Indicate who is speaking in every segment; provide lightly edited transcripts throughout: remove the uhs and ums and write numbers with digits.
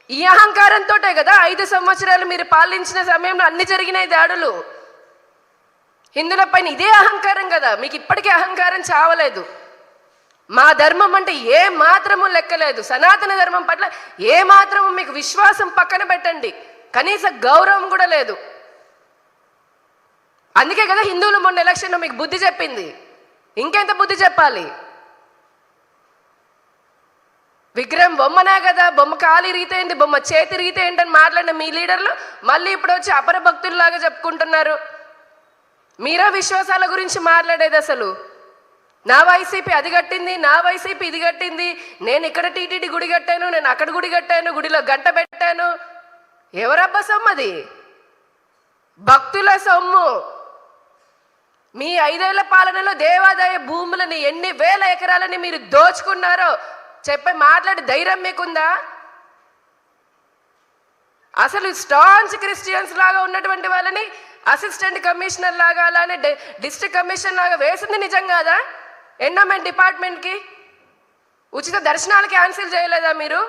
Speaker 1: ఈ అహంకారంతోటే కదా 5 సంవత్సరాలు మీరు పాలించిన సమయంలో అన్ని జరిగినాయి దాడులు హిందువుల పైన. ఇదే అహంకారం కదా, మీకు ఇప్పటికీ అహంకారం చావలేదు. మా ధర్మం అంటే ఏ మాత్రము లెక్కలేదు, సనాతన ధర్మం పట్ల ఏ మాత్రము మీకు విశ్వాసం పక్కన పెట్టండి, కనీస గౌరవం కూడా లేదు. అందుకే కదా హిందువులు మొన్న ఎలక్షన్లో మీకు బుద్ధి చెప్పింది. ఇంకెంత బుద్ధి చెప్పాలి? విగ్రహం బొమ్మనే కదా, బొమ్మ కాలి రీతేంటి, బొమ్మ చేతి రీతేంటి అని మాట్లాడిన మీ లీడర్లు మళ్ళీ ఇప్పుడు వచ్చి అపర భక్తుల్లాగా చెప్పుకుంటున్నారు. మీరా విశ్వాసాల గురించి మాట్లాడేది? అసలు నా వైసీపీ అది కట్టింది, నా వైసీపీ ఇది కట్టింది, నేను ఇక్కడ టీటీడీ గుడి కట్టాను, నేను అక్కడ గుడి కట్టాను, గుడిలో గంట పెట్టాను. ఎవరబ్బా సొమ్ము అది? భక్తుల సొమ్ము. మీ 5 ఏళ్ల పాలనలో దేవాదాయ భూములని ఎన్ని వేల ఎకరాలని మీరు దోచుకున్నారో చెప్పే మాట్లాడే ధైర్యం మీకుందా? అసలు స్టాంచ్ క్రిస్టియన్స్ లాగా ఉన్నటువంటి వాళ్ళని అసిస్టెంట్ కమిషనర్ లాగా, అలానే డిస్ట్రిక్ట్ కమిషనర్ లాగా వేసింది నిజం కాదా? ఎండోమెంట్ డిపార్ట్మెంట్కి ఉచిత దర్శనాలు క్యాన్సిల్ చేయలేదా మీరు?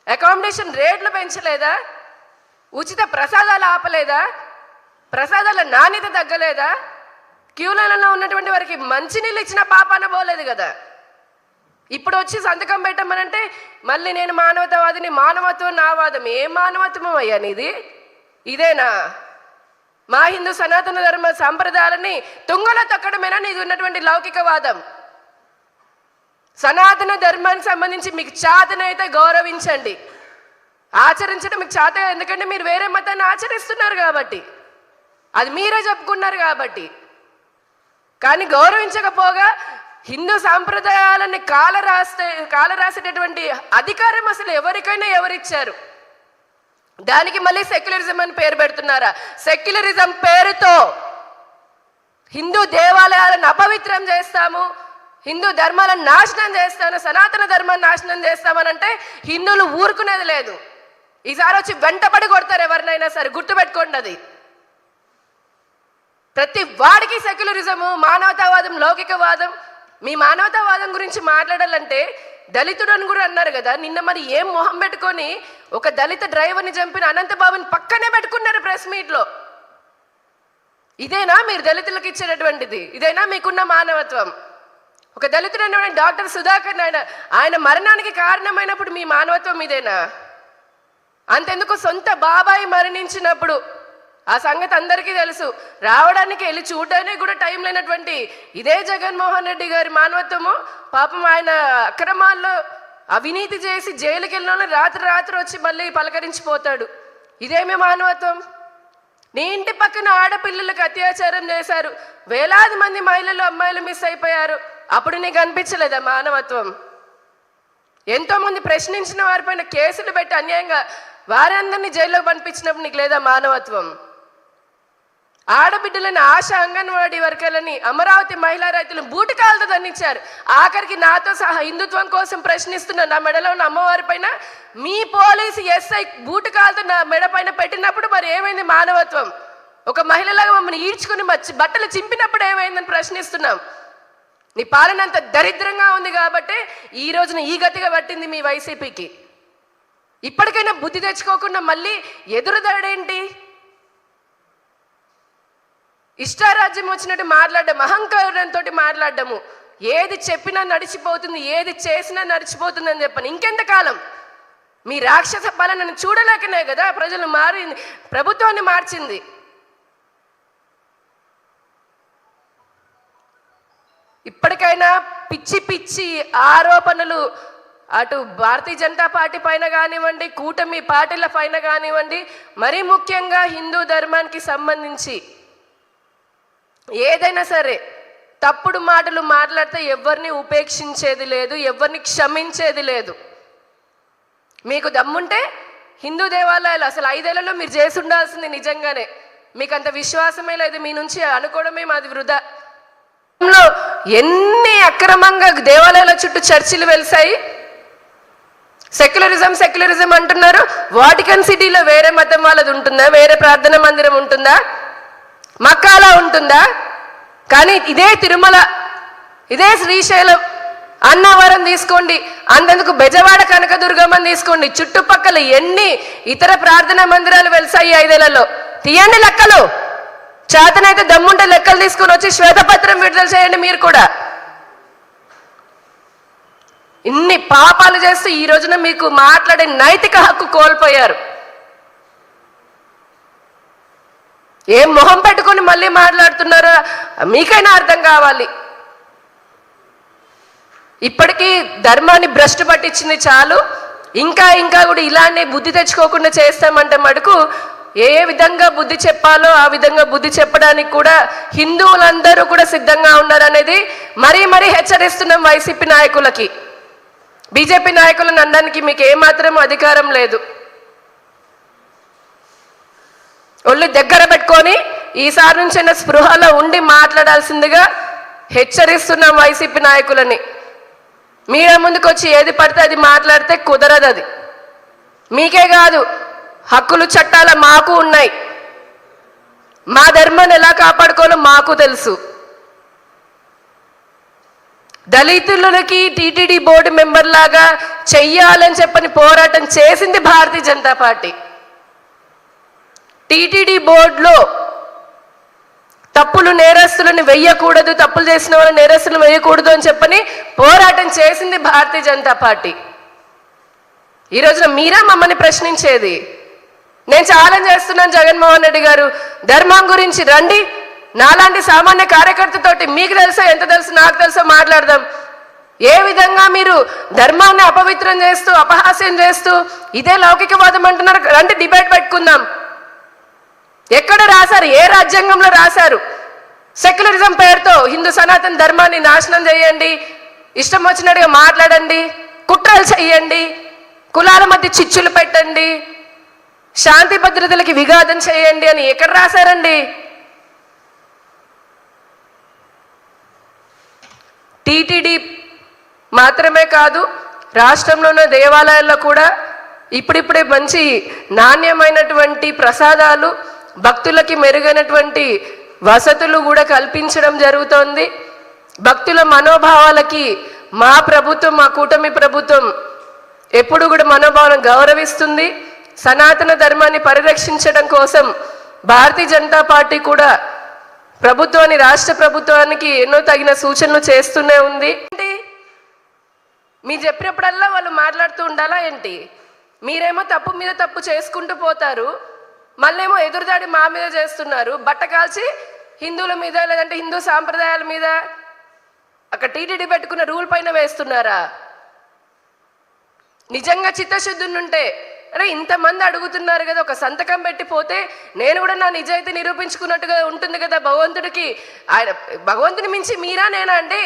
Speaker 1: అకామిడేషన్ రేట్లు పెంచలేదా? ఉచిత ప్రసాదాలు ఆపలేదా? ప్రసాదాల నాణ్యత తగ్గలేదా? క్యూలలో ఉన్నటువంటి వారికి మంచినీళ్ళు ఇచ్చిన పాపాన పోలేదు కదా. ఇప్పుడు వచ్చి సంతకం పెట్టమనంటే మళ్ళీ నేను మానవతావాదిని, మానవత్వం నా వాదం. ఏ మానవత్వం అయ్యా నీది? ఇదేనా మా హిందూ సనాతన ధర్మ సాంప్రదాయాలని తుంగలో తొక్కడమేనా నీది ఉన్నటువంటి లౌకికవాదం? సనాతన ధర్మానికి సంబంధించి మీకు చేతనైతే గౌరవించండి, ఆచరించడం మీకు చేత. ఎందుకంటే మీరు వేరే మతాన్ని ఆచరిస్తున్నారు కాబట్టి, అది మీరే చెప్పుకున్నారు కాబట్టి. కానీ గౌరవించకపోగా హిందూ సాంప్రదాయాలని కాలరాసేటటువంటి అధికారం అసలు ఎవరికైనా ఎవరిచ్చారు? దానికి మళ్ళీ సెక్యులరిజం అని పేరు పెడుతున్నారా? సెక్యులరిజం పేరుతో హిందూ దేవాలయాలను అపవిత్రం చేస్తాము, హిందూ ధర్మాలను నాశనం చేస్తాను, సనాతన ధర్మాన్ని నాశనం చేస్తామనంటే హిందువులు ఊరుకునేది లేదు. ఈసారి వచ్చి వెంటబడి కొడతారు ఎవరినైనా సరే, గుర్తుపెట్టుకోండి. అది ప్రతి వాడికి సెక్యులరిజము, మానవతావాదం, లౌకికవాదం. మీ మానవతావాదం గురించి మాట్లాడాలంటే దళితుడు అని కూడా అన్నారు కదా నిన్న. మరి ఏం మొహం పెట్టుకొని ఒక దళిత డ్రైవర్ని చంపిన అనంతబాబుని పక్కనే పెట్టుకున్నారు ప్రెస్ మీట్లో. ఇదేనా మీరు దళితులకు ఇచ్చేటటువంటిది? ఇదేనా మీకున్న మానవత్వం? ఒక దళితుడు అనేటువంటి డాక్టర్ సుధాకర్ ఆయన మరణానికి కారణమైనప్పుడు మీ మానవత్వం ఇదేనా? అంతెందుకు సొంత బాబాయి మరణించినప్పుడు ఆ సంగతి అందరికీ తెలుసు, రావడానికి వెళ్ళి చూడడానికి కూడా టైం లేనటువంటి ఇదే జగన్మోహన్ రెడ్డి గారి మానవత్వము. పాపం ఆయన అక్రమాల్లో అవినీతి చేసి జైలుకి వెళ్ళిన రాత్రి వచ్చి మళ్ళీ పలకరించిపోతాడు. ఇదేమి మానవత్వం? నీ ఇంటి పక్కన ఆడపిల్లలకు అత్యాచారం చేశారు, వేలాది మంది మహిళలు, అమ్మాయిలు మిస్ అయిపోయారు, అప్పుడు నీకు అనిపించలేదా మానవత్వం? ఎంతో మంది ప్రశ్నించిన వారిపైన కేసులు పెట్టి అన్యాయంగా వారందరినీ జైల్లోకి పంపించినప్పుడు నీకు లేదా మానవత్వం? ఆడబిడ్డలని, ఆశ అంగన్వాడీ వర్కర్లని, అమరావతి మహిళా రైతులను బూటకాలతో దండించారు. ఆఖరికి నాతో సహా హిందుత్వం కోసం ప్రశ్నిస్తున్న నా మెడలో ఉన్న అమ్మవారి పైన మీ పోలీసు ఎస్ఐ బూటకాలతో నా మెడ పైన పెట్టినప్పుడు మరి ఏమైంది మానవత్వం? ఒక మహిళలాగా మమ్మల్ని ఈడ్చుకుని బట్టలు చింపినప్పుడు ఏమైందని ప్రశ్నిస్తున్నాం. నీ పాలన అంత దరిద్రంగా ఉంది కాబట్టి ఈ రోజున ఈ గతిగా పట్టింది మీ వైసీపీకి. ఇప్పటికైనా బుద్ధి తెచ్చుకోకుండా మళ్ళీ ఎదురుదాడేంటి? ఇష్టారాజ్యం వచ్చినట్టు మాట్లాడడం, అహంకారంతో మాట్లాడము. ఏది చెప్పినా నడిచిపోతుంది, ఏది చేసినా నడిచిపోతుంది అని చెప్పని ఇంకెంతకాలం? మీ రాక్షస పాలనను చూడలేకనే కదా ప్రజలు ప్రభుత్వాన్ని మార్చింది. ఇప్పటికైనా పిచ్చి పిచ్చి ఆరోపణలు అటు భారతీయ జనతా పార్టీ పైన కానివ్వండి, కూటమి పార్టీల పైన కానివ్వండి, మరీ ముఖ్యంగా హిందూ ధర్మానికి సంబంధించి ఏదైనా సరే తప్పుడు మాటలు మాట్లాడితే ఎవరిని ఉపేక్షించేది లేదు, ఎవరిని క్షమించేది లేదు. మీకు దమ్ముంటే హిందూ దేవాలయాలు అసలు 5 ఏళ్లలో మీరు చేసి ఉండాల్సింది. నిజంగానే మీకు అంత విశ్వాసమే లేదు, మీ నుంచి అనుకోవడమే మాది వృధా. ఎన్ని అక్రమంగా దేవాలయాల చుట్టూ చర్చిలు వెలిసాయి. సెక్యులరిజం అంటున్నారు. వాటికన్ సిటీలో వేరే మతం వాళ్ళది ఉంటుందా? వేరే ప్రార్థన మందిరం ఉంటుందా? మక్కాలా ఉంటుందా? కానీ ఇదే తిరుమల, ఇదే శ్రీశైలం, అన్నవరం తీసుకోండి, అంతెందుకు బెజవాడ కనకదుర్గమ్మని తీసుకోండి, చుట్టుపక్కల ఎన్ని ఇతర ప్రార్థనా మందిరాలు వెలిసాయి 5 ఏళ్లలో. తీయండి లెక్కలు. చేతనైతే దమ్ముంటే లెక్కలు తీసుకొని వచ్చి శ్వేతపత్రం విడుదల చేయండి. మీరు కూడా ఇన్ని పాపాలు చేస్తూ ఈ రోజున మీకు మాట్లాడే నైతిక హక్కు కోల్పోయారు. ఏం మొహం పెట్టుకొని మళ్ళీ మాట్లాడుతున్నారో మీకైనా అర్థం కావాలి. ఇప్పటికీ ధర్మాన్ని భ్రష్టు పట్టించింది చాలు. ఇంకా కూడా ఇలానే బుద్ధి తెచ్చుకోకుండా చేస్తామంటే మటుకు ఏ విధంగా బుద్ధి చెప్పాలో ఆ విధంగా బుద్ధి చెప్పడానికి కూడా హిందువులందరూ కూడా సిద్ధంగా ఉన్నారనేది మరీ హెచ్చరిస్తున్నాం వైసీపీ నాయకులకి. బీజేపీ నాయకులను అనడానికి మీకు ఏమాత్రం అధికారం లేదు. ఒళ్ళు దగ్గర పెట్టుకొని ఈసారి నుంచి స్పృహలో ఉండి మాట్లాడాల్సిందిగా హెచ్చరిస్తున్నాం వైసీపీ నాయకులని. మీడియా ముందుకు వచ్చి ఏది పడితే అది మాట్లాడితే కుదరదు. అది మీకే కాదు, హక్కులు చట్టాల మాకు ఉన్నాయి. మా ధర్మాన్ని ఎలా కాపాడుకోవాలో మాకు తెలుసు. దళితులకి టీటీడీ బోర్డు మెంబర్ లాగా చెయ్యాలని చెప్పని పోరాటం చేసింది భారతీయ జనతా పార్టీ. టీటీడీ బోర్డులో తప్పులు నేరస్తులను వెయ్యకూడదు, తప్పులు చేసిన వాళ్ళు నేరస్తులను వేయకూడదు అని చెప్పని పోరాటం చేసింది భారతీయ జనతా పార్టీ. ఈ రోజున మీరా మమ్మల్ని ప్రశ్నించేది? నేను ఛాలెంజ్ చేస్తున్నాను జగన్మోహన్ రెడ్డి గారు, ధర్మం గురించి రండి, నాలాంటి సామాన్య కార్యకర్తతోటి మీకు తెలుసో ఎంత తెలుసు నాకు తెలుసో మాట్లాడదాం. ఏ విధంగా మీరు ధర్మాన్ని అపవిత్రం చేస్తూ అపహాస్యం చేస్తూ ఇదే లౌకికవాదం అంటున్నారు? రండి, డిబేట్ పెట్టుకుందాం. ఎక్కడ రాశారు? ఏ రాజ్యాంగంలో రాశారు? సెక్యులరిజం పేరుతో హిందూ సనాతన ధర్మాన్ని నాశనం చేయండి, ఇష్టం వచ్చినట్టుగా మాట్లాడండి, కుట్రలు చెయ్యండి, కులాల మధ్య చిచ్చులు పెట్టండి, శాంతి భద్రతలకి విఘాతం చేయండి అని ఎక్కడ రాశారండి? టీటీడీ మాత్రమే కాదు, రాష్ట్రంలో ఉన్న దేవాలయాల్లో కూడా ఇప్పుడిప్పుడే మంచి నాణ్యమైనటువంటి ప్రసాదాలు, భక్తులకి మెరుగైనటువంటి వసతులు కూడా కల్పించడం జరుగుతోంది. భక్తుల మనోభావాలకి మా ప్రభుత్వం, మా కూటమి ప్రభుత్వం ఎప్పుడు కూడా మనోభావాలను గౌరవిస్తుంది. సనాతన ధర్మాన్ని పరిరక్షించడం కోసం భారతీయ జనతా పార్టీ కూడా ప్రభుత్వాన్ని, రాష్ట్ర ప్రభుత్వానికి ఎన్నో తగిన సూచనలు చేస్తూనే ఉంది. మీరు చెప్పినప్పుడల్లా వాళ్ళు మాట్లాడుతూ ఉండాలా ఏంటి? మీరేమో తప్పు మీద తప్పు చేసుకుంటూ పోతారు, మళ్ళేమో ఎదురుదాడి మా మీద చేస్తున్నారు. బట్ట కాల్చి హిందువుల మీద లేదంటే హిందూ సాంప్రదాయాల మీద అక్కడ టీటీడీ పెట్టుకున్న రూల్ పైన వేస్తున్నారా? నిజంగా చిత్తశుద్ధి ఉంటే అరే ఇంతమంది అడుగుతున్నారు కదా, ఒక సంతకం పెట్టిపోతే నేను కూడా నా నిజాయితీ నిరూపించుకున్నట్టుగా ఉంటుంది కదా భగవంతుడికి. ఆయన భగవంతుని మించి మీరా నేనా అండి?